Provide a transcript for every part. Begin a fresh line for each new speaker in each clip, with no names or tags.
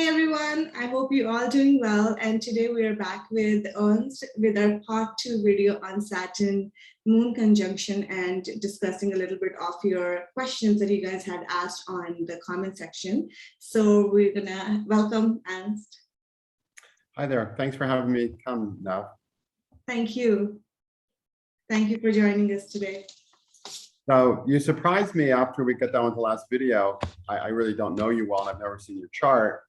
Hi everyone, I hope you're all doing well. And today we are back with Ernst with our part 2 video on Saturn Moon Conjunction and discussing a little bit of your questions that you guys had asked on the comment section. So we're gonna welcome Ernst.
Hi there, thanks for having me come now.
Thank you. Thank you for joining us today.
So you surprised me after we got done with the last video. I really don't know you well. I've never seen your chart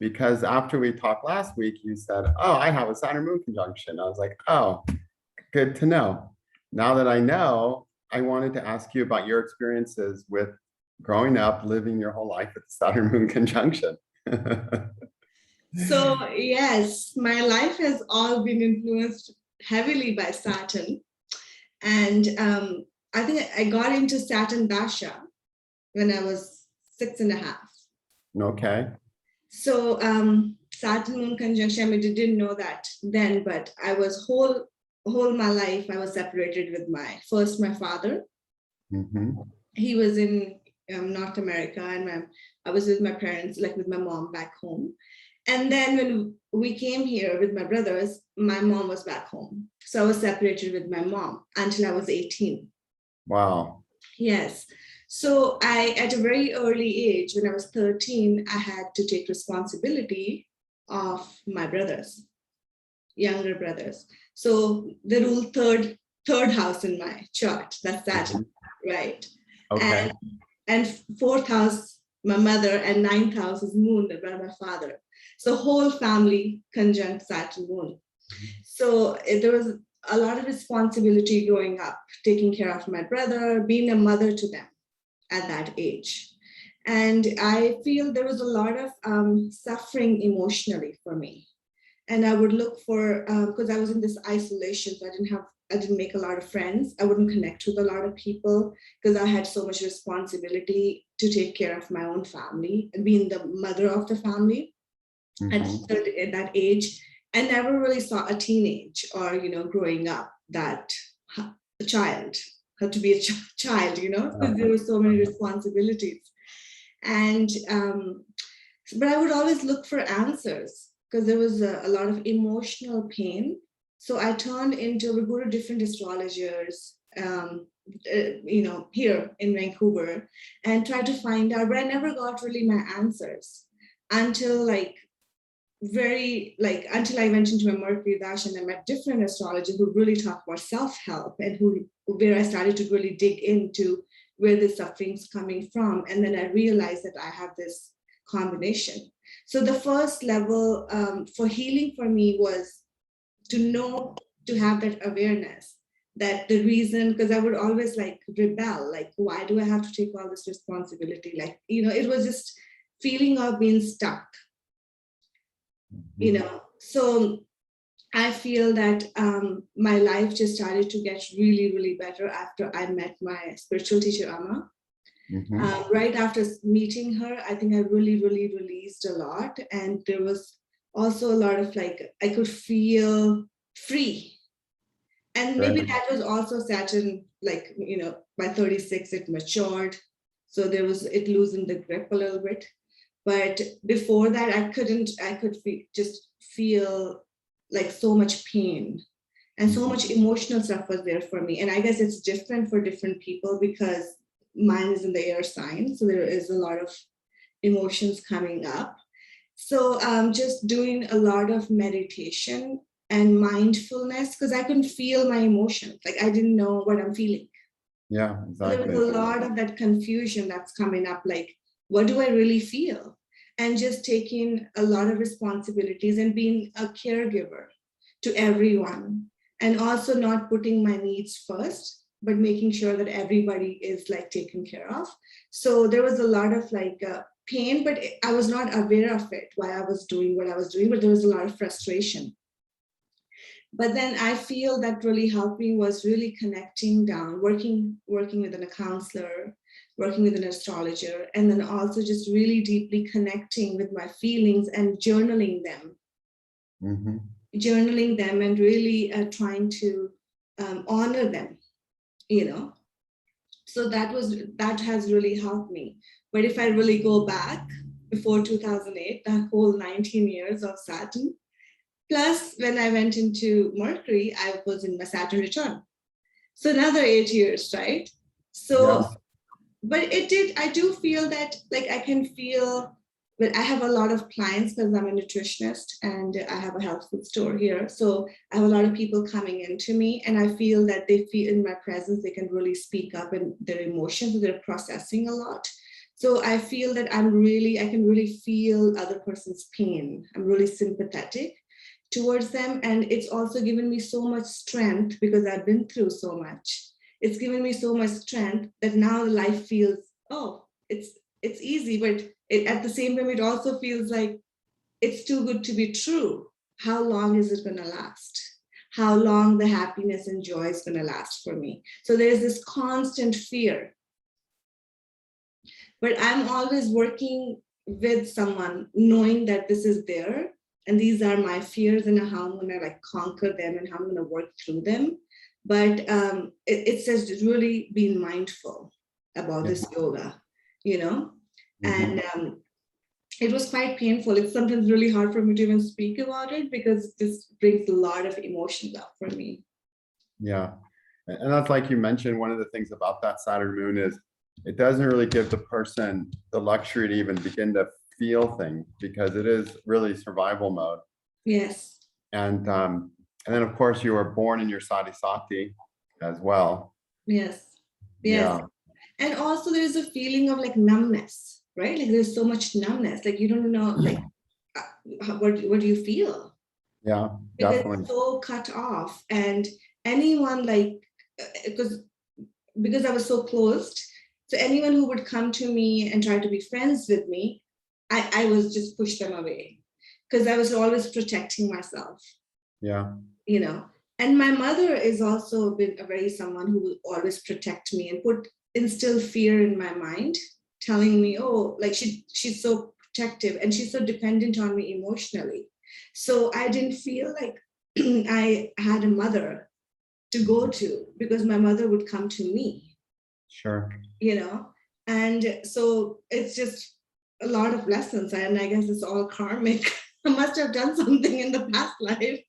because after we talked last week, you said, oh, I have a Saturn Moon conjunction. I was like, oh, good to know. Now that I know, I wanted to ask you about your experiences with growing up, living your whole life with the Saturn Moon conjunction.
So yes, my life has all been influenced heavily by Saturn. And I think I got into Saturn Dasha when I was 6.5.
Okay.
So Saturn Moon Conjunction, I mean, I didn't know that then, but I was whole my life, I was separated with my father.
Mm-hmm.
He was in North America, and I was with my parents, like with my mom back home. And then when we came here with my brothers, my mom was back home. So I was separated with my mom until I was 18.
Wow.
Yes. So at a very early age, when I was 13, I had to take responsibility of my brothers, younger brothers. So the rule third house in my chart, that's Saturn, right?
Okay.
And fourth house, my mother, and ninth house is Moon, by my father. So whole family conjunct Saturn Moon. So there was a lot of responsibility growing up, taking care of my brother, being a mother to them at that age. And I feel there was a lot of suffering emotionally for me. And I would look for, because I was in this isolation, so I didn't make a lot of friends. I wouldn't connect with a lot of people because I had so much responsibility to take care of my own family and being the mother of the famto at that age. I never really saw a teenage or, growing up that a child had to be a child, because there were so many responsibilities. And, but I would always look for answers because there was a lot of emotional pain. So I turned into, we go to different astrologers, here in Vancouver and try to find out, but I never got really my answers until until I went into a Mercury Dash and I met different astrologers who really talk about self-help and where I started to really dig into where the suffering's coming from. And then I realized that I have this combination. So the first level for healing for me was to have that awareness that the reason, because I would always rebel, why do I have to take all this responsibility? It was just feeling of being stuck. So I feel that my life just started to get really, really better after I met my spiritual teacher, Amma. Right after meeting her, I think I really, really released a lot. And there was also a lot of I could feel free. And maybe that was also Saturn, by 36, it matured. So it loosened the grip a little bit. But before that, I could just feel so much pain and so much emotional stuff was there for me. And I guess it's different for different people because mine is in the air sign. So there is a lot of emotions coming up. So just doing a lot of meditation and mindfulness because I couldn't feel my emotions. I didn't know what I'm feeling.
Yeah, exactly.
So there was a lot of that confusion that's coming up. What do I really feel? And just taking a lot of responsibilities and being a caregiver to everyone. And also not putting my needs first, but making sure that everybody is taken care of. So there was a lot of pain, but I was not aware of it while I was doing what I was doing, but there was a lot of frustration. But then I feel that really helped me was really connecting down, working with a counselor, working with an astrologer, and then also just really deeply connecting with my feelings and journaling them. Journaling them and really trying to honor them, So that has really helped me. But if I really go back, before 2008, that whole 19 years of Saturn. Plus, when I went into Mercury, I was in my Saturn return. So another 8 years, right? So,
Yes.
but I do feel that like I can feel, but I have a lot of clients because I'm a nutritionist and I have a health food store here. So I have a lot of people coming into me, and I feel that they feel in my presence, they can really speak up in their emotions, they're processing a lot. So I feel that I can really feel other person's pain. I'm really sympathetic towards them. And it's also given me so much strength because I've been through so much. It's given me so much strength that now life feels, oh, it's easy, but at the same time, it also feels like it's too good to be true. How long is it going to last? How long the happiness and joy is going to last for me? So there's this constant fear. But I'm always working with someone, knowing that this is there and these are my fears and how I'm going to like conquer them and how I'm going to work through them. But it says really being mindful about this yoga, you know. And it was quite painful. It's sometimes really hard for me to even speak about it because this brings a lot of emotions up for me.
Yeah. And that's like you mentioned, one of the things about that Saturn moon is it doesn't really give the person the luxury to even begin to feel things because it is really survival mode.
Yes.
And then of course you were born in your Sati as well.
Yes. Yes.
Yeah.
And also there's a feeling of like numbness, right? Like there's so much numbness, like you don't know, like what do you feel?
Yeah,
Because
definitely.
it's so cut off, and anyone like because I was so closed, so anyone who would come to me and try to be friends with me, I was just push them away because I was always protecting myself.
Yeah.
You know, and my mother is also been a very someone who will always protect me and instill fear in my mind, telling me, oh, like she's so protective and she's so dependent on me emotionally. So I didn't feel like I had a mother to go to because my mother would come to me.
Sure.
You know, and so it's just a lot of lessons, and I guess it's all karmic. I must have done something in the past life.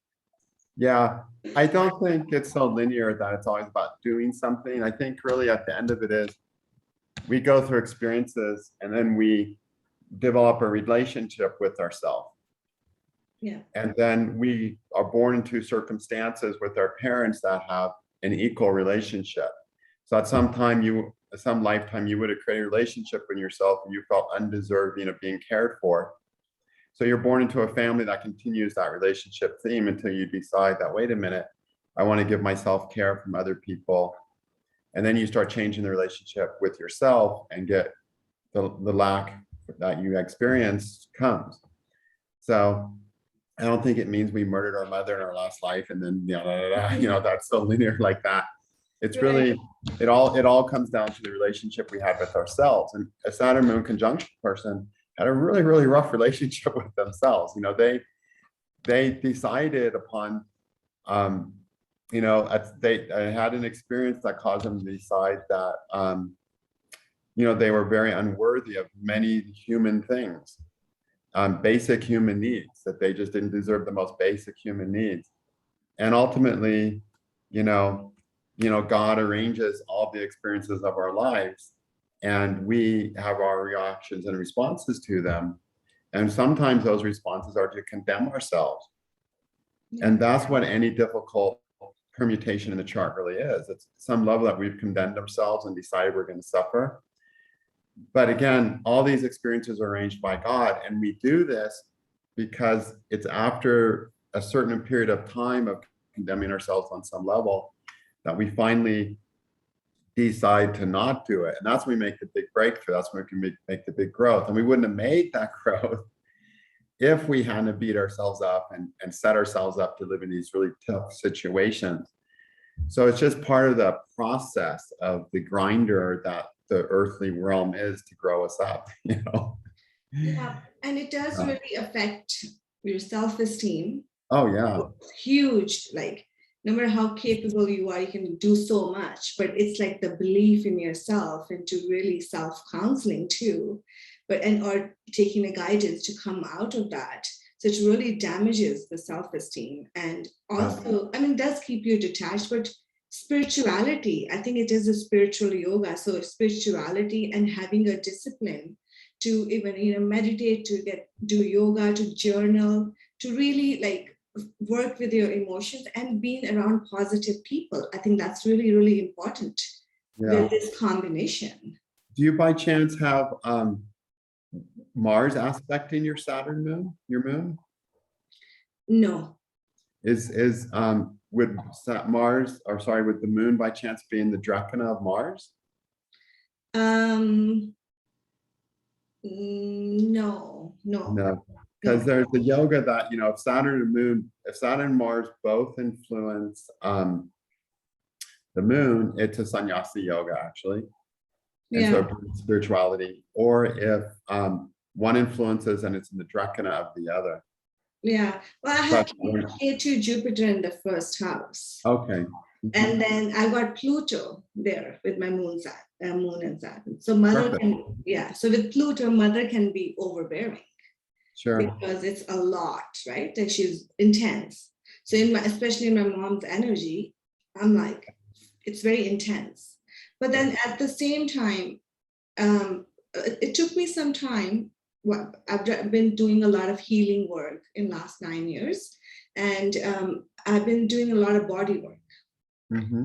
Yeah, I don't think it's so linear that it's always about doing something. I think really at the end of it is we go through experiences and then we develop a relationship with ourselves.
Yeah.
And then we are born into circumstances with our parents that have an equal relationship. So at some lifetime, you would have created a relationship with yourself and you felt undeserving of being cared for. So you're born into a family that continues that relationship theme until you decide that, wait a minute, I want to give myself care from other people. And then you start changing the relationship with yourself and get the lack that you experience comes. So I don't think it means we murdered our mother in our last life and then, that's so linear like that. It's really, it all comes down to the relationship we had with ourselves. And a Saturn Moon conjunction person had a really, really rough relationship with themselves. They decided upon, they had an experience that caused them to decide that, they were very unworthy of many human things, basic human needs, that they just didn't deserve the most basic human needs. And ultimately, God arranges all the experiences of our lives and we have our reactions and responses to them. And sometimes those responses are to condemn ourselves. And that's what any difficult permutation in the chart really is. It's some level that we've condemned ourselves and decided we're going to suffer. But again, all these experiences are arranged by God. And we do this because it's after a certain period of time of condemning ourselves on some level that we finally decide to not do it. And that's when we make the big breakthrough. That's when we can make the big growth. And we wouldn't have made that growth if we hadn't beat ourselves up and set ourselves up to live in these really tough situations. So it's just part of the process of the grinder that the earthly realm is to grow us up,
Yeah, and it does really affect your self-esteem.
Oh yeah.
Huge, like no matter how capable you are, you can do so much, but it's like the belief in yourself and to really self-counseling too. Or taking a guidance to come out of that. So it really damages the self-esteem, and also, I mean, does keep you detached, but spirituality, I think it is a spiritual yoga. So spirituality and having a discipline to even, meditate, to do yoga, to journal, to really like work with your emotions and being around positive people. I think that's really, really important with this combination.
Do you by chance have Mars aspecting your Saturn moon, your moon?
No.
Would Mars, or sorry, would the moon by chance be in the Drakana of Mars?
No.
No, because there's the yoga that, if Saturn and Moon, if Saturn and Mars both influence the moon, it's a sannyasi yoga actually. And so spirituality, or if one influences and it's in the Drakana of the other.
Yeah, well, I had K2 Jupiter in the first house.
Okay.
And then I got Pluto there with my moon and Saturn. So mother can, so with Pluto, mother can be overbearing.
Sure.
Because it's a lot, right? Like she's intense. So especially in my mom's energy, I'm like, it's very intense. But then at the same time, it took me some time. I've been doing a lot of healing work in last 9 years, and I've been doing a lot of body work,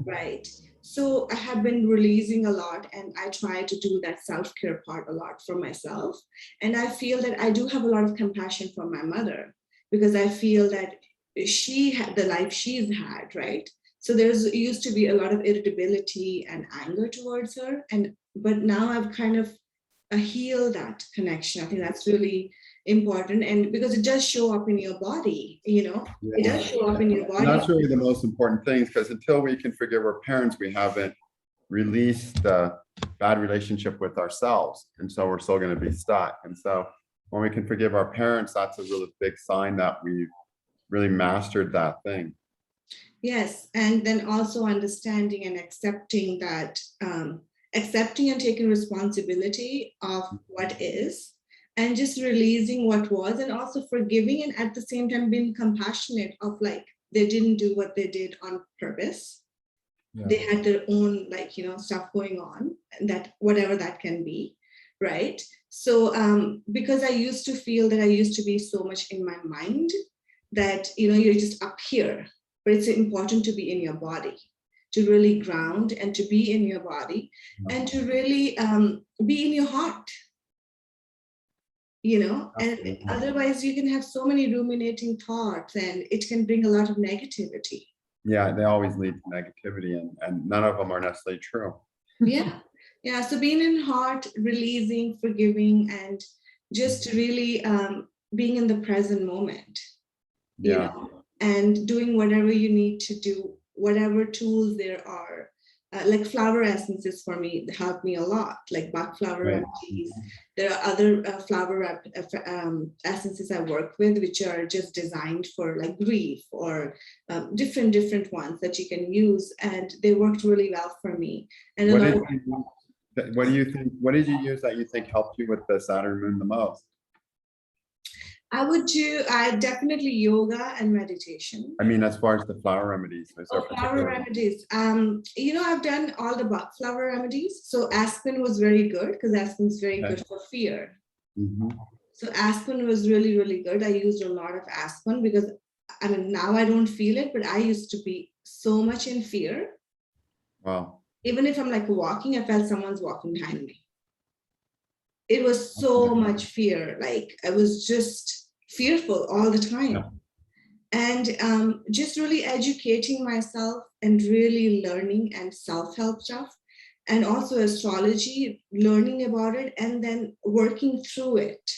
right? So I have been releasing a lot, and I try to do that self-care part a lot for myself. And I feel that I do have a lot of compassion for my mother, because I feel that she had the life she's had, right? So there's used to be a lot of irritability and anger towards her, but now I've kind of heal that connection. I think that's really important, and because it does show up in your body, it does show up in your body.
And that's really the most important thing, because until we can forgive our parents, we haven't released the bad relationship with ourselves, and so we're still going to be stuck. And so when we can forgive our parents, that's a really big sign that we've really mastered that thing.
Yes, and then also understanding and accepting that accepting and taking responsibility of what is, and just releasing what was, and also forgiving, and at the same time being compassionate of like, they didn't do what they did on purpose. They had their own stuff going on, and that whatever that can be, right? So because I used to feel that I used to be so much in my mind that you're just up here, but it's important to be in your body, to really ground and to be in your body, and to really be in your heart, and otherwise you can have so many ruminating thoughts, and it can bring a lot of negativity.
Yeah, they always lead to negativity, and none of them are necessarily true.
Yeah. So being in heart, releasing, forgiving, and just really being in the present moment, and doing whatever you need to do, whatever tools there are, like flower essences for me help me a lot, like Bach flower remedies. There are other flower essences I work with, which are just designed for like grief, or different ones that you can use, and they worked really well for me. And
what do you think? What did you use that you think helped you with the Saturn Moon the most?
I definitely yoga and meditation.
I mean, as far as the flower remedies.
Flower remedies. I've done all the Bach flower remedies. So aspen was very good, because aspen is very good for fear. So aspen was really, really good. I used a lot of aspen because, now I don't feel it, but I used to be so much in fear.
Wow.
Even if I'm like walking, I felt someone's walking behind me. It was so much fear. Like I was just fearful all the time. And just really educating myself and really learning, and self-help stuff, and also astrology, learning about it, and then working through it.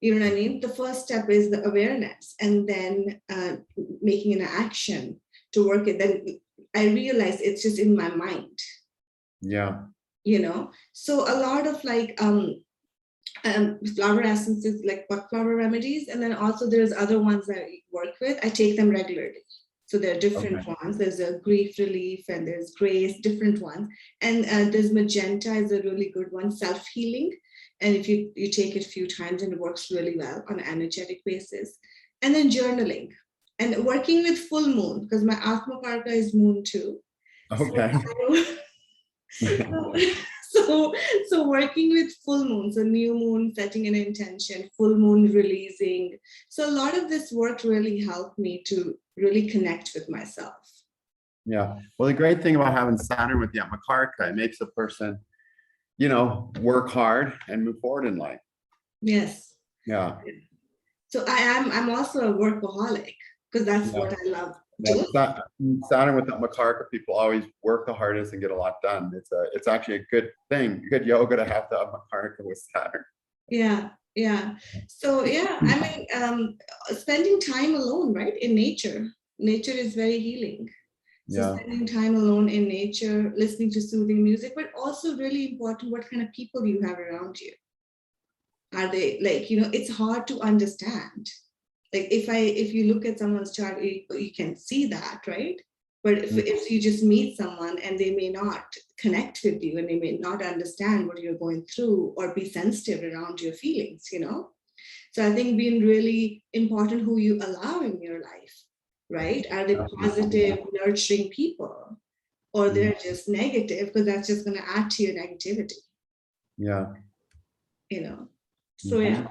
You know what I mean? The first step is the awareness, and then making an action to work it. Then I realized it's just in my mind. So a lot of like flower essences, like Bach flower remedies, and then also there's other ones that I work with. I take them regularly. So there are different ones. There's a grief relief, and there's grace, different ones. And there's magenta is a really good one, self-healing. And if you take it a few times, and it works really well on an energetic basis. And then journaling and working with full moon, because my Atma Karka is moon too.
Okay.
So working with full moon, so new moon, setting an intention, full moon releasing. So a lot of this work really helped me to really connect with myself.
Yeah. Well, the great thing about having Saturn with the Atma Karka, it makes a person, work hard and move forward in life.
Yes.
Yeah.
So I'm also a workaholic, because that's what I love doing.
Saturn with the Atma Karka, people always work the hardest and get a lot done. It's actually a good thing, good yoga to have the Atma Karka with Saturn.
Yeah. So I mean, spending time alone, right, in nature. Nature is very healing. So spending time alone in nature, listening to soothing music, but also really important, what kind of people you have around you. Are they like, it's hard to understand. Like if you look at someone's chart, you can see that, right? But if you just meet someone and they may not connect with you, and they may not understand what you're going through, or be sensitive around your feelings, So I think being really important who you allow in your life, right? Are they positive, nurturing people, or they're just negative, because that's just going to add to your negativity.
Yeah.
So yeah.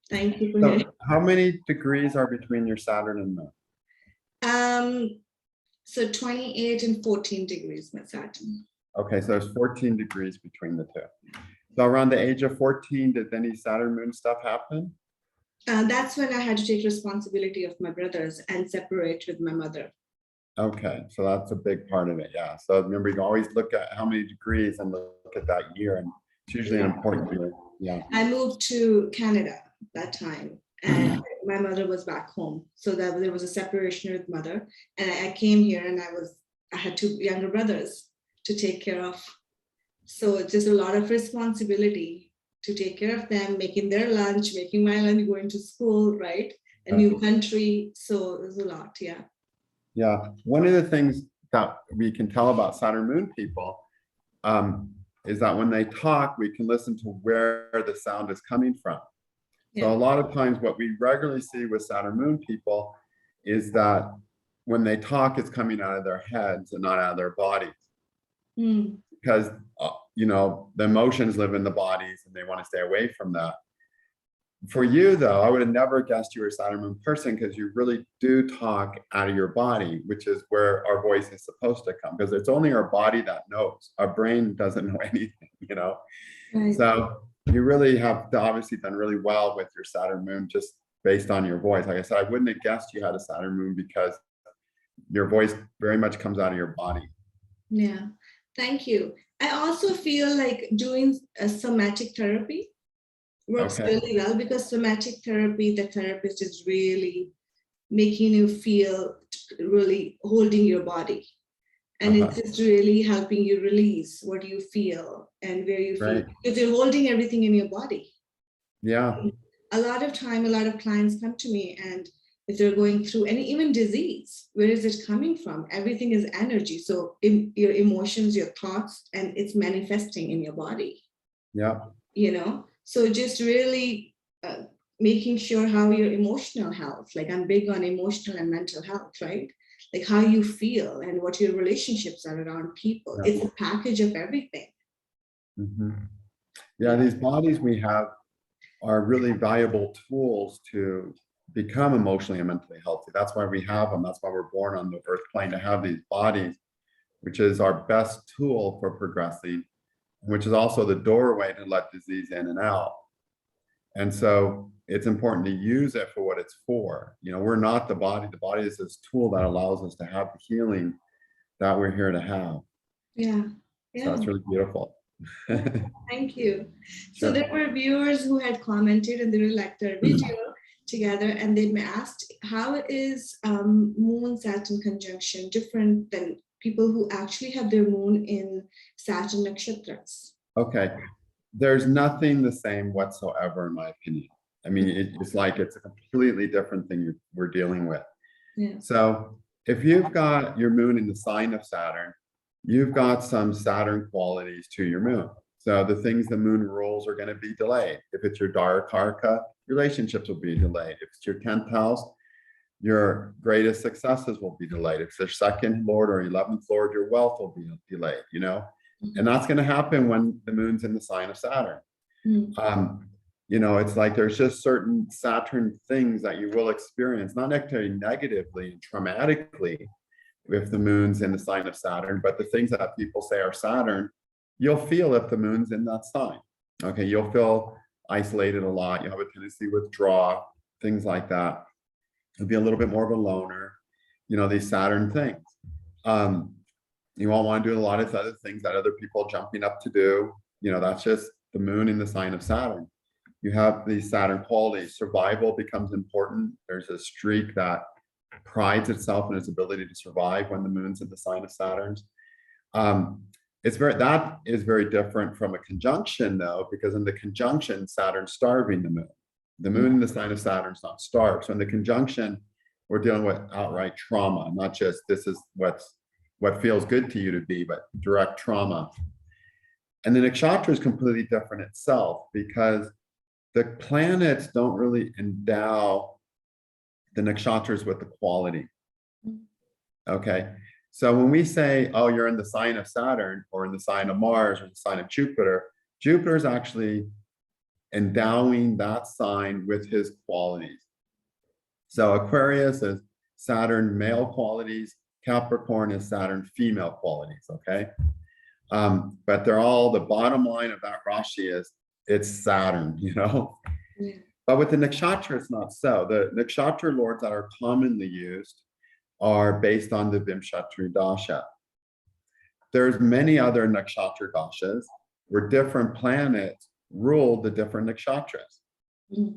Thank you for hearing.
How many degrees are between your Saturn and Moon?
So 28 and 14 degrees, my Saturn.
Okay, so there's 14 degrees between the two. So around the age of 14, did any Saturn Moon stuff happen?
That's when I had to take responsibility of my brothers and separate with my mother.
Okay, so that's a big part of it. Yeah. So remember, you can always look at how many degrees and look at that year, and it's usually an important year. Yeah. I
moved to Canada that time, and my mother was back home. So that there was a separation with mother, and I came here, and I had two younger brothers to take care of. So it's just a lot of responsibility to take care of them, making their lunch, making my lunch, going to school, right? A new country. So there's a lot, yeah.
Yeah. One of the things that we can tell about Saturn Moon people is that when they talk, we can listen to where the sound is coming from. So a lot of times what we regularly see with Saturn Moon people is that when they talk, it's coming out of their heads and not out of their bodies. Because, the emotions live in the bodies and they want to stay away from that. For you, though, I would have never guessed you were a Saturn Moon person, because you really do talk out of your body, which is where our voice is supposed to come, because it's only our body that knows. Our brain doesn't know anything, Right. So you really have obviously done really well with your Saturn Moon, just based on your voice. Like I said, I wouldn't have guessed you had a Saturn Moon, because your voice very much comes out of your body.
Yeah, thank you. I also feel like doing a somatic therapy works really well, because somatic therapy, the therapist is really making you feel, really holding your body. And it's just really helping you release what you feel and where you feel, because you're holding everything in your body.
Yeah.
A lot of clients come to me, and if they're going through any, even disease, where is it coming from? Everything is energy. So your emotions, your thoughts, and it's manifesting in your body.
Yeah.
So just really making sure how your emotional health, like I'm big on emotional and mental health, right? Like how you feel and what your relationships are around people. It's a package of everything.
Yeah, these bodies we have are really valuable tools to become emotionally and mentally healthy. That's why we have them. That's why we're born on the earth plane, to have these bodies, which is our best tool for progressing, which is also the doorway to let disease in and out. And so it's important to use it for what it's for. We're not the body. The body is this tool that allows us to have the healing that we're here to have.
Yeah.
So it's really beautiful.
Thank you. So there were viewers who had commented, and they really liked our video together, and they asked, how is Moon Saturn conjunction different than people who actually have their moon in Saturn nakshatras? Okay.
There's nothing the same whatsoever, in my opinion. I mean, it's like it's a completely different thing we're dealing with.
Yeah.
So if you've got your moon in the sign of Saturn, you've got some Saturn qualities to your moon. So the things the moon rules are going to be delayed. If it's your Dharaka, relationships will be delayed. If it's your 10th house, your greatest successes will be delayed. If it's your second lord or 11th lord, your wealth will be delayed, you know? And that's going to happen when the moon's in the sign of Saturn. You know, it's like there's just certain Saturn things that you will experience, not necessarily negatively and traumatically if the moon's in the sign of Saturn, but the things that people say are Saturn, you'll feel if the moon's in that sign. Okay, you'll feel isolated a lot. You have a tendency to withdraw, things like that. You'll be a little bit more of a loner, you know, these Saturn things. You won't want to do a lot of other things that other people are jumping up to do. You know, that's just the moon in the sign of Saturn. You have these Saturn qualities. Survival becomes important. There's a streak that prides itself in its ability to survive when the moon's in the sign of Saturn. That is very different from a conjunction, though, because in the conjunction, Saturn's starving the moon. The moon in the sign of Saturn is not starved. So in the conjunction, we're dealing with outright trauma, not just this is what feels good to you to be, but direct trauma. And the nakshatra is completely different itself because the planets don't really endow the nakshatras with the quality. Okay. So when we say, oh, you're in the sign of Saturn or in the sign of Mars or the sign of Jupiter, Jupiter is actually endowing that sign with his qualities. So Aquarius is Saturn male qualities, Capricorn is Saturn female qualities, okay? But they're all, the bottom line of that Rashi is it's Saturn, you know? Yeah. But with the nakshatra, it's not so. The nakshatra lords that are commonly used are based on the Vimshatri dasha. There's many other nakshatra dashas where different planets rule the different nakshatras.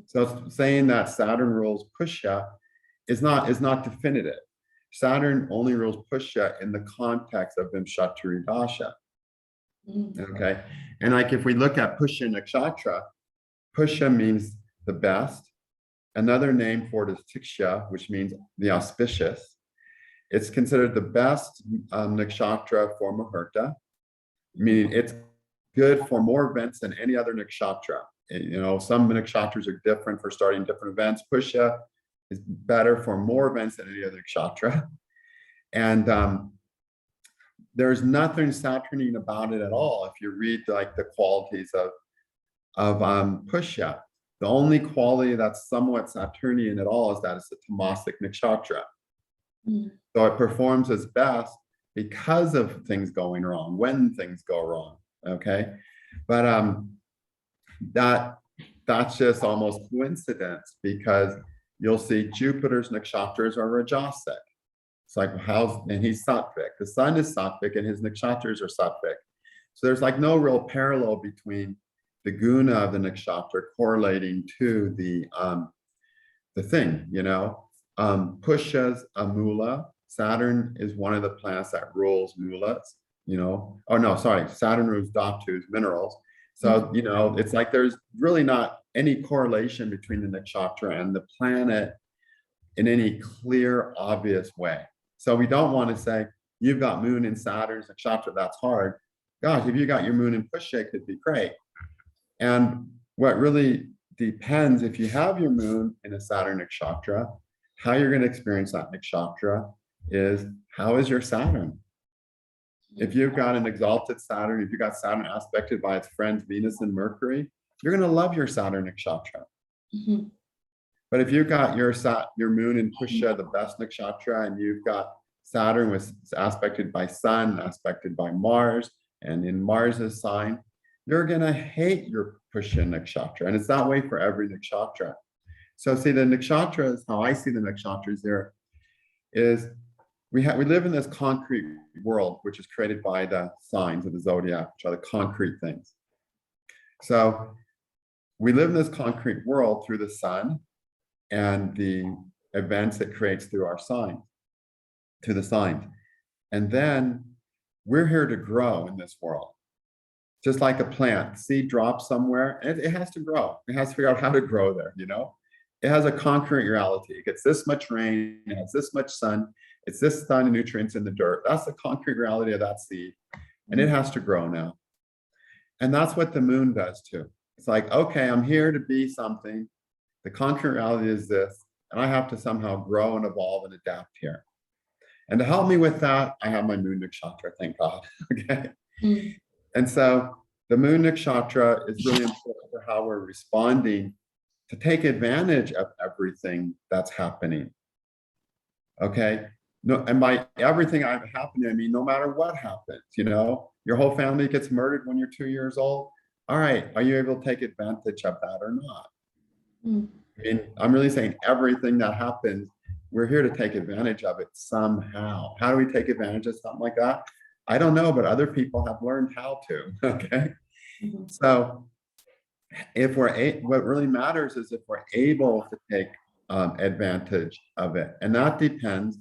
So saying that Saturn rules Pushya is not definitive. Saturn only rules Pushya in the context of Vimshatri dasha. Okay, and like if we look at Pushya nakshatra, Pushya means the best. Another name for it is Tiksha, which means the auspicious. It's considered the best nakshatra for Muhurta, meaning it's good for more events than any other nakshatra. You know, some nakshatras are different for starting different events. Pushya is better for more events than any other nakshatra. And there's nothing Saturnine about it at all. If you read like the qualities of Pushya, the only quality that's somewhat Saturnian at all is that it's a tamasic nakshatra. So it performs its best because of things going wrong, when things go wrong. Okay, but that's just almost coincidence because you'll see Jupiter's nakshatras are rajasic. It's like and he's sattvic. The sun is sattvic and his nakshatras are sattvic. So there's like no real parallel between the guna of the nakshatra correlating to the thing, you know. Pushya's a mula. Saturn is one of the planets that rules mulas, you know. Oh no, sorry, Saturn rules dhatus, minerals. So, you know, it's like there's really not any correlation between the nakshatra and the planet in any clear, obvious way. So we don't want to say, you've got moon in Saturn's nakshatra, that's hard. Gosh, if you got your moon in Pushya, it could be great. And what really depends, if you have your moon in a Saturn nakshatra, how you're going to experience that nakshatra is, how is your Saturn? If you've got an exalted Saturn, if you've got Saturn aspected by its friends Venus and Mercury, you're going to love your Saturn nakshatra. But if you've got your moon in Pushya, the best nakshatra, and you've got Saturn was aspected by Sun, aspected by Mars, and in Mars's sign, you're going to hate your Pushya nakshatra. And it's that way for every nakshatra. So see, the nakshatras, how I see the nakshatras there is we live in this concrete world, which is created by the signs of the zodiac, which are the concrete things. So we live in this concrete world through the sun and the events it creates through our signs, to the signs. And then we're here to grow in this world. Just like a plant, seed drops somewhere, and it has to grow. It has to figure out how to grow there, you know? It has a concrete reality. It gets this much rain, it has this much sun, it's this ton of nutrients in the dirt. That's the concrete reality of that seed. And it has to grow now. And that's what the moon does too. It's like, okay, I'm here to be something. The concrete reality is this, and I have to somehow grow and evolve and adapt here. And to help me with that, I have my moon nakshatra, thank God. Okay.
Mm.
And so the moon nakshatra is really important for how we're responding to take advantage of everything that's happening. Okay. No, and by everything happening, I mean, no matter what happens, your whole family gets murdered when you're 2 years old. All right. Are you able to take advantage of that or not?
Mm.
I mean, I'm really saying everything that happens, we're here to take advantage of it somehow. How do we take advantage of something like that? I don't know, but other people have learned how to. Okay.
Mm-hmm.
So what really matters is if we're able to take advantage of it. And that depends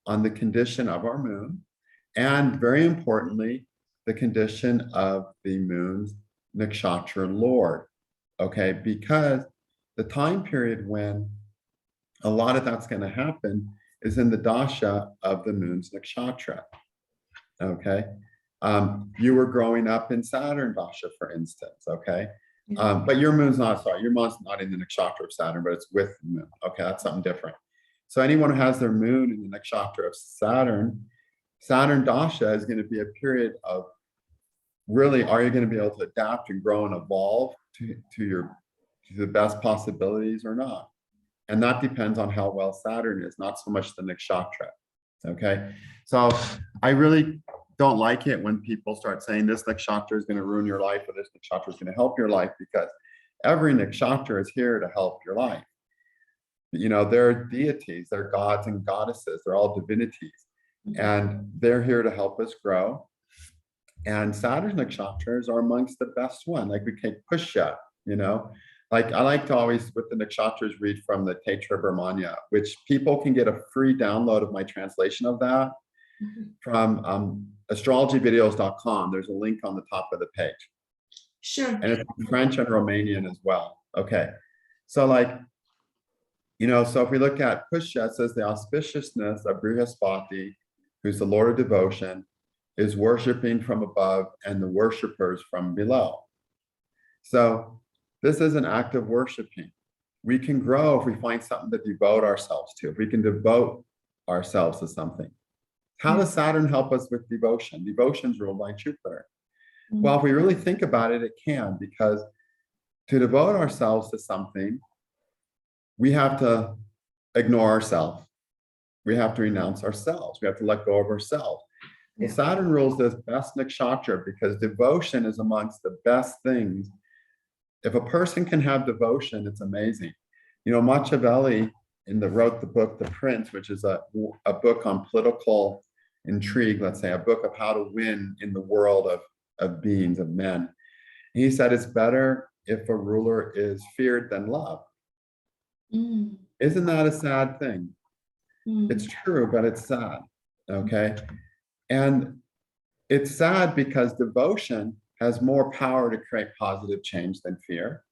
on the condition of our moon. And very importantly, the condition of the moon's nakshatra lord. Okay. Because the time period when a lot of that's going to happen is in the dasha of the moon's nakshatra. Okay. You were growing up in Saturn dasha, for instance. Okay. But your moon's not in the nakshatra of Saturn, but it's with the moon. Okay. That's something different. So anyone who has their moon in the nakshatra of Saturn dasha is going to be a period of really, are you going to be able to adapt and grow and evolve to the best possibilities or not? And that depends on how well Saturn is, not so much the nakshatra. Okay. So I really don't like it when people start saying this nakshatra is going to ruin your life or this nakshatra is going to help your life, because every nakshatra is here to help your life. They're deities, they're gods and goddesses, they're all divinities, and they're here to help us grow. And Saturn's nakshatras are amongst the best one. Like we take Pusha, like I like to always, with the nakshatras, read from the Tetra Brahmanya, which people can get a free download of my translation of that from astrologyvideos.com. There's a link on the top of the page.
Sure.
And it's in French and Romanian as well. Okay. So so if we look at Pusha, it says the auspiciousness of Brihaspati, who's the Lord of devotion, is worshiping from above and the worshipers from below. So this is an act of worshiping. We can grow if we find something to devote ourselves to, if we can devote ourselves to something. How does Saturn help us with devotion? Devotion is ruled by Jupiter. Well, if we really think about it, it can, because to devote ourselves to something, we have to ignore ourselves. We have to renounce ourselves. We have to let go of ourselves. Well, Saturn rules this best nakshatra because devotion is amongst the best things. If a person can have devotion, it's amazing. Machiavelli wrote the book, The Prince, which is a book on political intrigue, let's say, a book of how to win in the world of beings, of men. He said it's better if a ruler is feared than loved. Isn't that a sad thing? It's true, but it's sad. Okay. And it's sad because devotion has more power to create positive change than fear.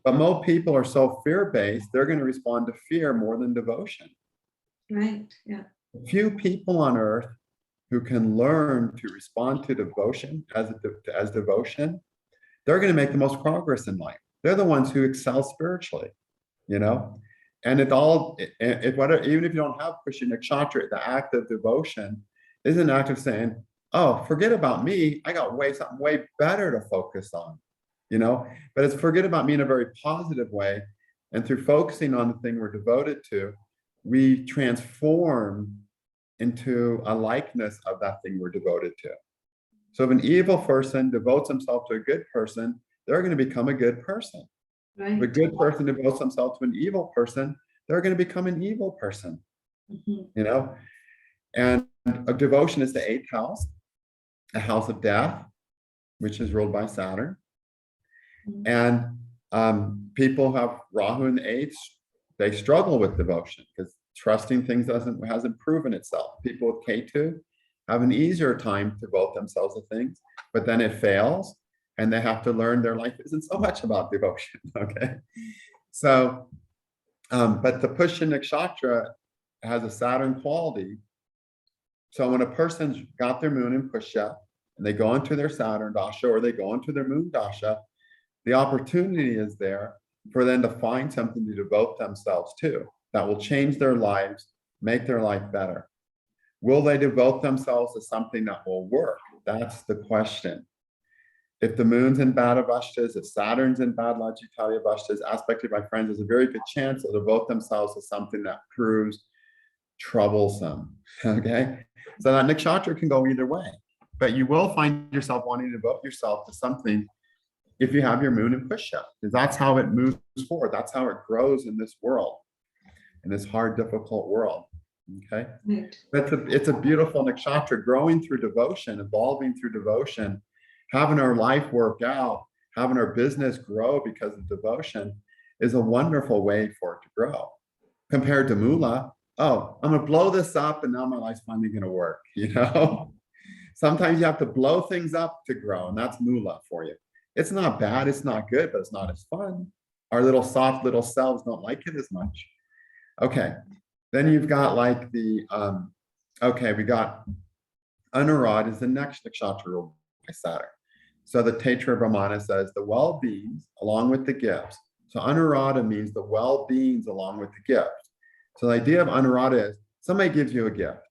But most people are so fear-based, they're going to respond to fear more than devotion.
Right. Yeah.
Few people on earth who can learn to respond to devotion as devotion, they're going to make the most progress in life. They're the ones who excel spiritually, And even if you don't have Pusha nakshatra, the act of devotion is an act of saying, oh, forget about me. I got something way better to focus on, but it's forget about me in a very positive way. And through focusing on the thing we're devoted to, we transform into a likeness of that thing we're devoted to. So if an evil person devotes himself to a good person, they're going to become a good person. Right. If a good person devotes themselves to an evil person, they're going to become an evil person. And a devotion is the 8th house, a house of death, which is ruled by Saturn. And people who have Rahu in the 8th, they struggle with devotion because trusting things hasn't proven itself. People with Ketu have an easier time to devote themselves to things, but then it fails and they have to learn their life isn't so much about devotion. Okay. So, but the Pusha nakshatra has a Saturn quality. So when a person's got their moon in Pusha and they go into their Saturn dasha or they go into their moon dasha, the opportunity is there for them to find something to devote themselves to that will change their lives, make their life better. Will they devote themselves to something that will work? That's the question. If the moon's in bad avastas, if Saturn's in bad Lagitali avastas, aspected by friends, there's a very good chance they'll devote themselves to something that proves troublesome. Okay. So that nakshatra can go either way, but you will find yourself wanting to devote yourself to something if you have your moon in Pusha, because that's how it moves forward. That's how it grows in this world, in this hard, difficult world. Okay.
Right.
It's a beautiful nakshatra, growing through devotion, evolving through devotion, having our life work out, having our business grow because of devotion is a wonderful way for it to grow. Compared to Mula, oh, I'm going to blow this up and now my life's finally going to work. Sometimes you have to blow things up to grow, and that's Mula for you. It's not bad, it's not good, but it's not as fun. Our little soft little selves don't like it as much. Okay, then you've got like the, we got Anurad is the next nakshatra ruled by Saturn. So the Tetra Brahmana says the well-beings along with the gifts. So Anurada means the well-beings along with the gifts. So the idea of Anurada is somebody gives you a gift.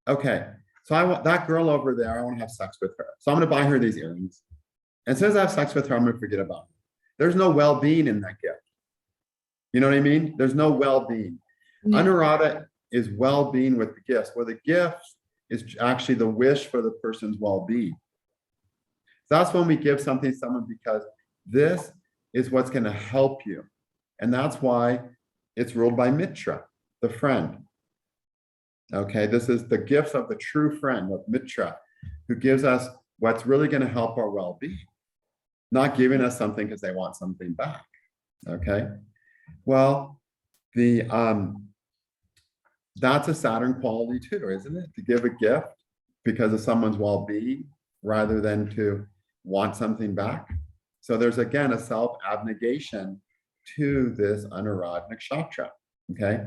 Okay, so I want that girl over there, I want to have sex with her. So I'm going to buy her these earrings. And as soon as I have sex with her, I'm going to forget about her. There's no well-being in that gift. You know what I mean? There's no well-being. Anurada is well-being with the gifts, where the gift is actually the wish for the person's well-being. That's when we give something to someone because this is what's going to help you. And that's why it's ruled by Mitra, the friend. Okay, this is the gifts of the true friend of Mitra, who gives us what's really going to help our well-being, not giving us something because they want something back. Okay, well, that's a Saturn quality too, isn't it? To give a gift because of someone's well-being rather than to want something back. So there's again a self-abnegation to this Anurad nakshatra. Okay.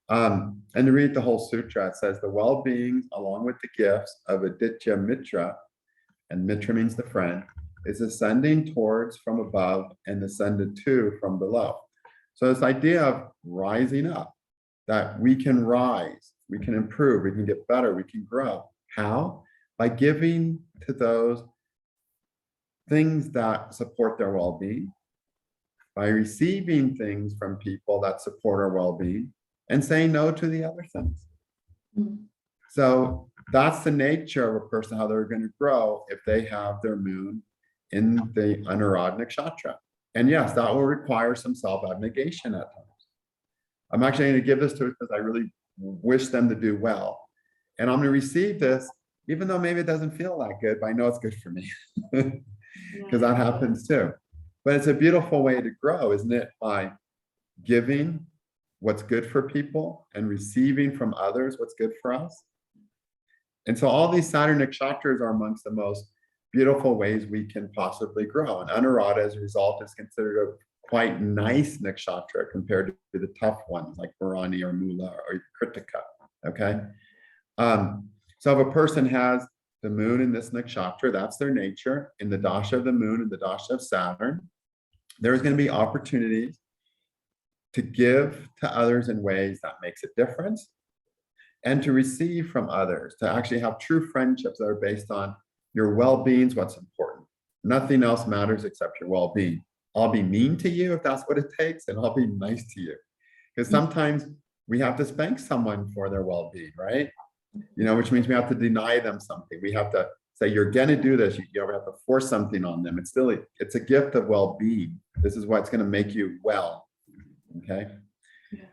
And to read the whole sutra, it says the well-beings along with the gifts of Aditya Mitra, and Mitra means the friend, is ascending towards from above and ascended to from below. So this idea of rising up, that we can rise, we can improve, we can get better, we can grow. How? By giving to those things that support their well-being, by receiving things from people that support our well-being, and saying no to the other things. Mm-hmm. So that's the nature of a person, how they're going to grow if they have their moon in the Anurad nakshatra. And yes, that will require some self-abnegation at times. I'm actually going to give this to it because I really wish them to do well. And I'm going to receive this, even though maybe it doesn't feel that good, but I know it's good for me. Because that happens too. But it's a beautiful way to grow, isn't it? By giving what's good for people and receiving from others what's good for us. And so all these Saturn nakshatras are amongst the most beautiful ways we can possibly grow. And Anurada, as a result, is considered a quite nice nakshatra compared to the tough ones like Bharani or Mula or Kritika. Okay. So if a person has the moon in this nakshatra, that's their nature, in the dasha of the moon and the dasha of Saturn, there's going to be opportunities to give to others in ways that makes a difference and to receive from others, to actually have true friendships that are based on your well-being is what's important. Nothing else matters except your well-being. I'll be mean to you if that's what it takes, and I'll be nice to you. Because sometimes we have to spank someone for their well-being, right? Which means we have to deny them something. We have to say, you're going to do this. You have to force something on them. It's a gift of well-being. This is what's going to make you well. Okay. Yeah.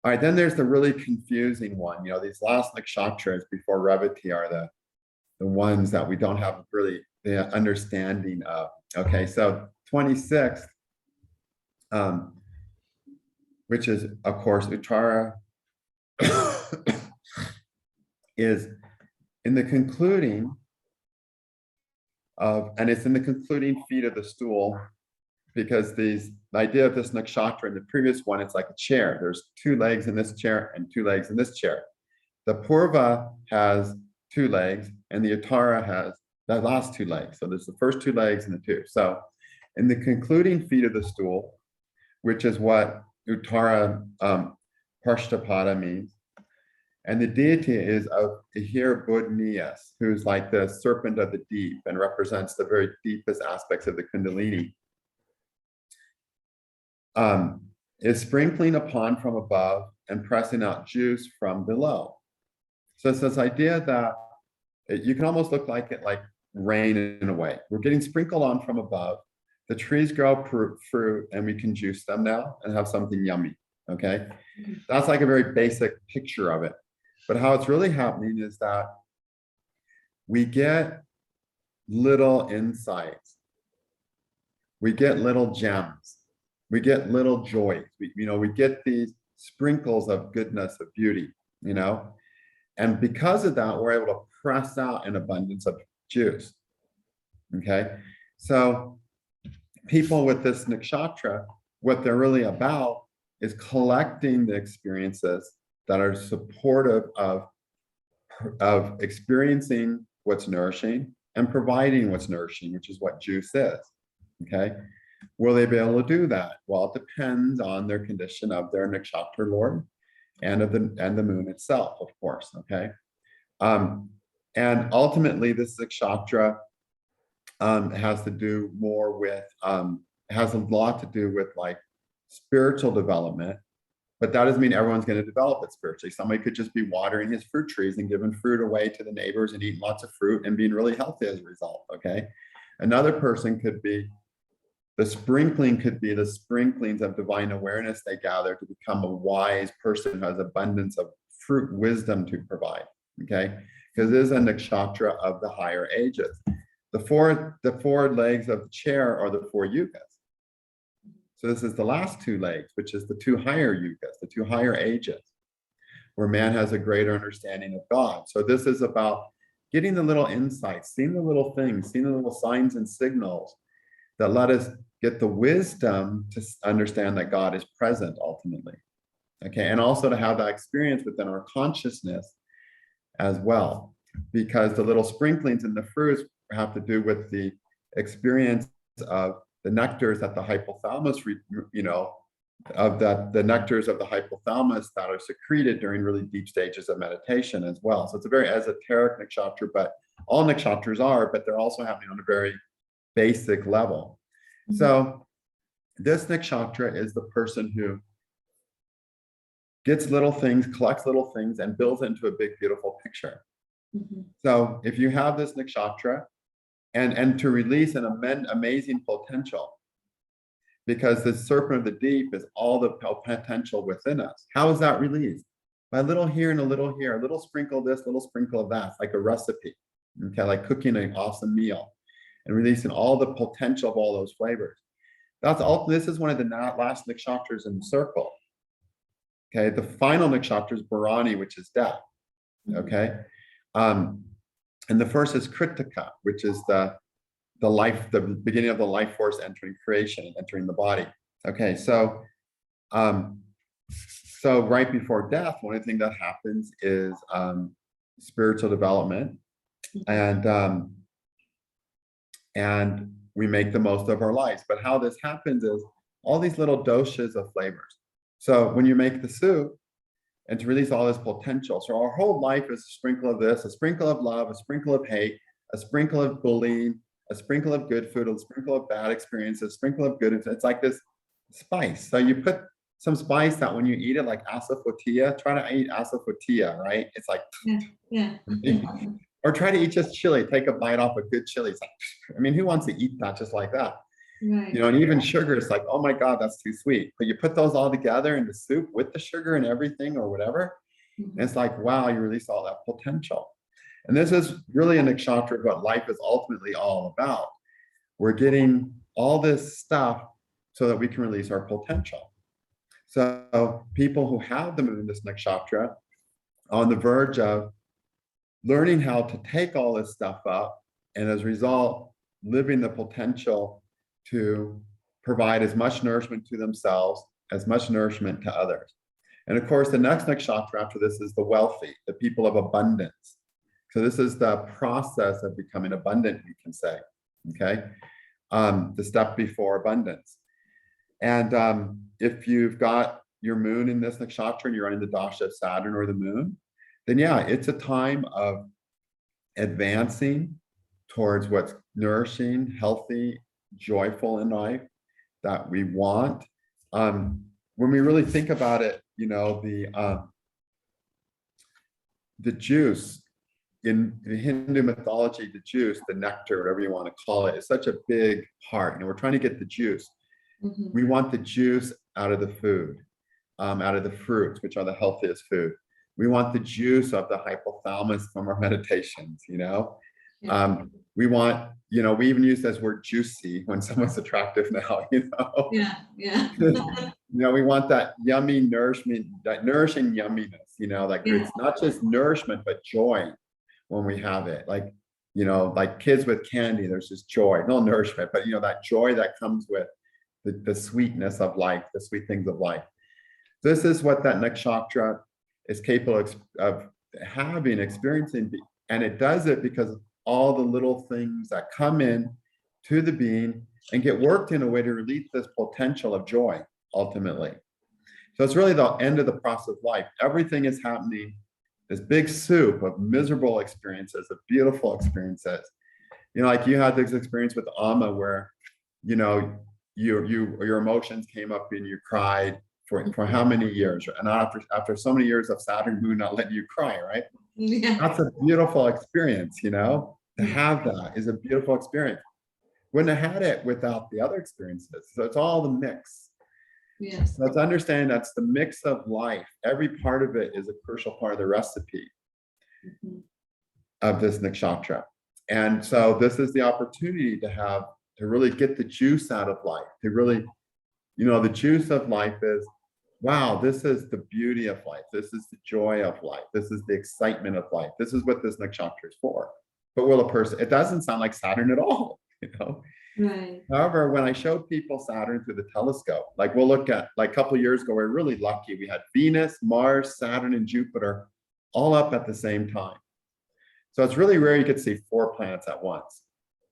All right. Then there's the really confusing one. These last nakshatras before Revati are the ones that we don't have really the understanding of. Okay. So 26th, which is, of course, Utara, is in the concluding of, and it's in the concluding feet of the stool, because the idea of this nakshatra in the previous one, it's like a chair. There's 2 legs in this chair and 2 legs in this chair. The Purva has 2 legs and the Utara has the last two legs. So there's the first two legs and the two. So in the concluding feet of the stool, which is what Utara Prashtapada means, and the deity is of Ahir Budnias, who's like the serpent of the deep and represents the very deepest aspects of the Kundalini, is sprinkling upon from above and pressing out juice from below. So it's this idea that you can almost look like it like rain in a way. We're getting sprinkled on from above. The trees grow fruit and we can juice them now and have something yummy, okay? That's like a very basic picture of it. But how it's really happening is that we get little insights. We get little gems. We get little joys. We get these sprinkles of goodness, of beauty, and because of that, we're able to press out an abundance of juice. Okay. So people with this nakshatra, what they're really about is collecting the experiences that are supportive of experiencing what's nourishing and providing what's nourishing, which is what juice is. Okay. Will they be able to do that? Well, it depends on their condition of their nakshatra lord and the moon itself, of course. Okay. And ultimately, this nakshatra has to do more with, has a lot to do with like spiritual development, but that doesn't mean everyone's going to develop it spiritually. Somebody could just be watering his fruit trees and giving fruit away to the neighbors and eating lots of fruit and being really healthy as a result. Okay. Another person could be, the sprinkling could be the sprinklings of divine awareness they gather to become a wise person who has abundance of fruit wisdom to provide. Okay. Because it is a nakshatra of the higher ages. The four legs of the chair are the four yugas. So this is the last two legs, which is the two higher yugas, the two higher ages, where man has a greater understanding of God. So this is about getting the little insights, seeing the little things, seeing the little signs and signals that let us get the wisdom to understand that God is present ultimately. Okay, and also to have that experience within our consciousness as well, because the little sprinklings in the fruits have to do with the experience of the nectars that the hypothalamus, the nectars of the hypothalamus that are secreted during really deep stages of meditation as well. So it's a very esoteric nakshatra, but all nakshatras are, but they're also happening on a very basic level. Mm-hmm. So this nakshatra is the person who gets little things, collects little things, and builds into a big, beautiful picture. Mm-hmm. So if you have this nakshatra, and to release an amazing potential, because the serpent of the deep is all the potential within us. How is that released? By a little here and a little here, a little sprinkle of this, a little sprinkle of that. It's like a recipe, okay, like cooking an awesome meal and releasing all the potential of all those flavors. This is one of the last nakshatras in the circle. Okay, the final nakshatra is Bharani, which is death. Okay, and the first is Kritika, which is the beginning of the life force entering creation, entering the body. Okay, so right before death, one of the things that happens is spiritual development, and we make the most of our lives. But how this happens is all these little doshas of flavors. So when you make the soup, and to release all this potential. So our whole life is a sprinkle of this, a sprinkle of love, a sprinkle of hate, a sprinkle of bullying, a sprinkle of good food, a sprinkle of bad experiences, a sprinkle of good. It's like this spice. So you put some spice that when you eat it, like asafoetida, try to eat asafoetida, right? It's like, yeah. Or try to eat just chili, take a bite off a good chili. It's like, I mean, who wants to eat that just like that? Right. And even sugar is like, oh my God, that's too sweet. But you put those all together in the soup with the sugar and everything or whatever. Mm-hmm. And it's like, wow, you release all that potential. And this is really a nakshatra of what life is ultimately all about. We're getting all this stuff so that we can release our potential. So people who have the moon in this nakshatra on the verge of learning how to take all this stuff up, and as a result, living the potential to provide as much nourishment to themselves, as much nourishment to others. And of course, the next nakshatra after this is the wealthy, the people of abundance. So this is the process of becoming abundant, you can say, okay? The step before abundance. And if you've got your moon in this nakshatra and you're running the dasha of Saturn or the moon, then yeah, it's a time of advancing towards what's nourishing, healthy, joyful in life that we want. When we really think about it, you know, the juice in Hindu mythology, the juice, the nectar, whatever you want to call it, is such a big part. And we're trying to get the juice. We want the juice out of the food, out of the fruits, which are the healthiest food. We want the juice of the hypothalamus from our meditations, you know. We want, you know, we even use this word juicy when someone's attractive now, you know. You know, we want that yummy nourishment, that nourishing yumminess, you know, like it's not just nourishment, but joy when we have it. Like, you know, like kids with candy, there's just joy, no nourishment, but you know, that joy that comes with the sweetness of life, the sweet things of life. This is what that nakshatra is capable of having, experiencing, and it does it because of all the little things that come in to the being and get worked in a way to release this potential of joy, ultimately. So it's really the end of the process of life. Everything is happening, this big soup of miserable experiences, of beautiful experiences. You know, like you had this experience with Amma where, you know, your emotions came up and you cried for how many years? And after so many years of Saturn Moon not letting you cry, right? That's a beautiful experience, you know? To have that is a beautiful experience. Wouldn't have had it without the other experiences. So it's all the mix.
Yes.
So let's understand that's the mix of life. Every part of it is a crucial part of the recipe of this nakshatra. And so this is the opportunity to really get the juice out of life, to really, you know, the juice of life is, wow, this is the beauty of life. This is the joy of life. This is the excitement of life. This is what this nakshatra is for. But will a person, it doesn't sound like Saturn at all, you know?
Right.
However, when I show people Saturn through the telescope, like we'll look at, like a couple of years ago, we're really lucky. We had Venus, Mars, Saturn, and Jupiter all up at the same time. So it's really rare you get to see 4 planets at once.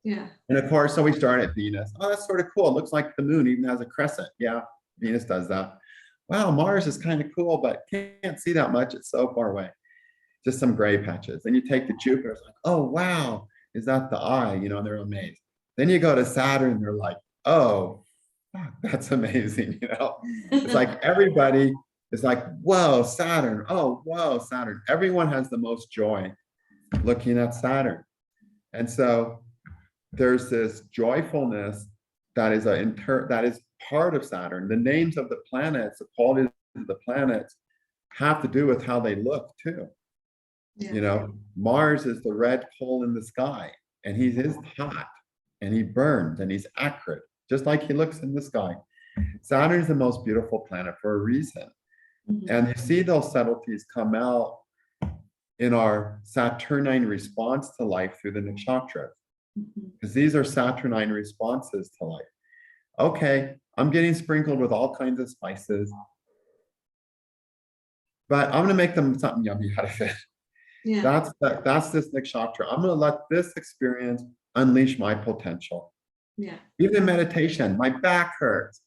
Yeah.
And of course, so we start at Venus. Oh, that's sort of cool. It looks like the moon even has a crescent. Yeah, Venus does that. Wow, Mars is kind of cool, but can't see that much. It's so far away. Just some gray patches. Then you take the Jupiter, it's like, oh, wow, is that the eye? You know, and they're amazed. Then you go to Saturn, they're like, oh, that's amazing. You know, it's like everybody is like, whoa, Saturn. Oh, whoa, Saturn. Everyone has the most joy looking at Saturn. And so there's this joyfulness that is that is part of Saturn. The names of the planets, the qualities of the planets have to do with how they look too. Yeah. You know, Mars is the red coal in the sky, and he is hot, and he burns, and he's acrid, just like he looks in the sky. Saturn is the most beautiful planet for a reason. And you see those subtleties come out in our Saturnine response to life through the nakshatra. Because these are Saturnine responses to life. Okay, I'm getting sprinkled with all kinds of spices, but I'm going to make them something yummy out of it. Yeah. That's this nakshatra. I'm going to let this experience unleash my potential. Yeah. Even in meditation, my back hurts.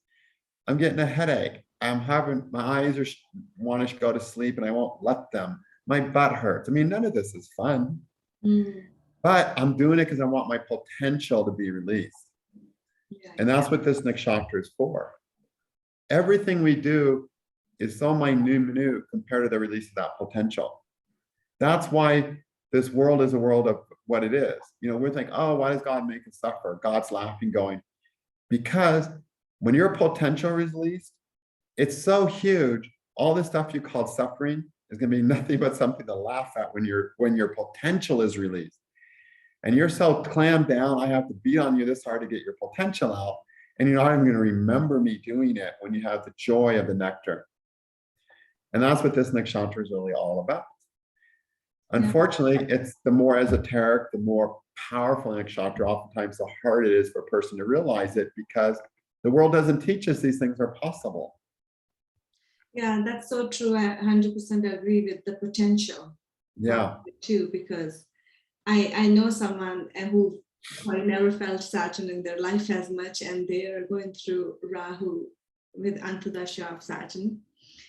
I'm getting a headache. My eyes want to go to sleep and I won't let them. My butt hurts. I mean, none of this is fun. But I'm doing it because I want my potential to be released. Yeah, and that's what this nakshatra is for. Everything we do is so minute compared to the release of that potential. That's why this world is a world of what it is. You know, we're thinking, oh, why does God make us suffer? God's laughing, going, because when your potential is released, it's so huge. All the stuff you call suffering is going to be nothing but something to laugh at when your potential is released. And you're so clammed down, I have to beat on you this hard to get your potential out. And you're not even going to remember me doing it when you have the joy of the nectar. And that's what this nakshatra is really all about. Unfortunately, it's the more esoteric, the more powerful nakshatra, oftentimes the harder it is for a person to realize it, because the world doesn't teach us these things are possible.
Yeah, that's so true. I 100% agree with the potential.
Yeah.
Too, because I know someone who probably never felt Saturn in their life as much, and they are going through Rahu with Antardasha of Saturn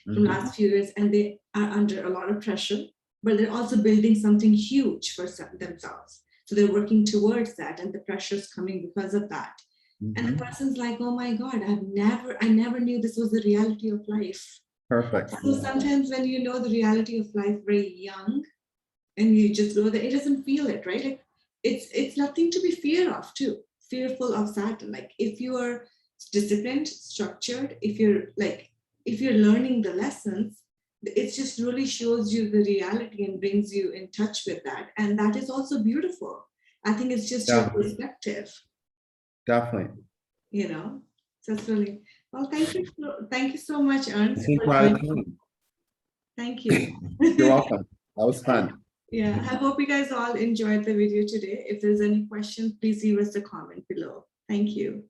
from last few years, and they are under a lot of pressure, but they're also building something huge for themselves. So they're working towards that, and the pressure is coming because of that. And the person's like, oh my God, I never knew this was the reality of life.
Perfect.
So sometimes when you know the reality of life very young, and you just go there, it doesn't feel it, right? Like it's nothing to be fearful of Saturn. Like if you are disciplined, structured, if you're learning the lessons, it just really shows you the reality and brings you in touch with that. And that is also beautiful. I think it's just your perspective.
Definitely.
You know, so it's really, well, thank you so much, Ernst. Thank you.
You're welcome. That was fun.
Yeah, I hope you guys all enjoyed the video today. If there's any questions, please leave us a comment below. Thank you.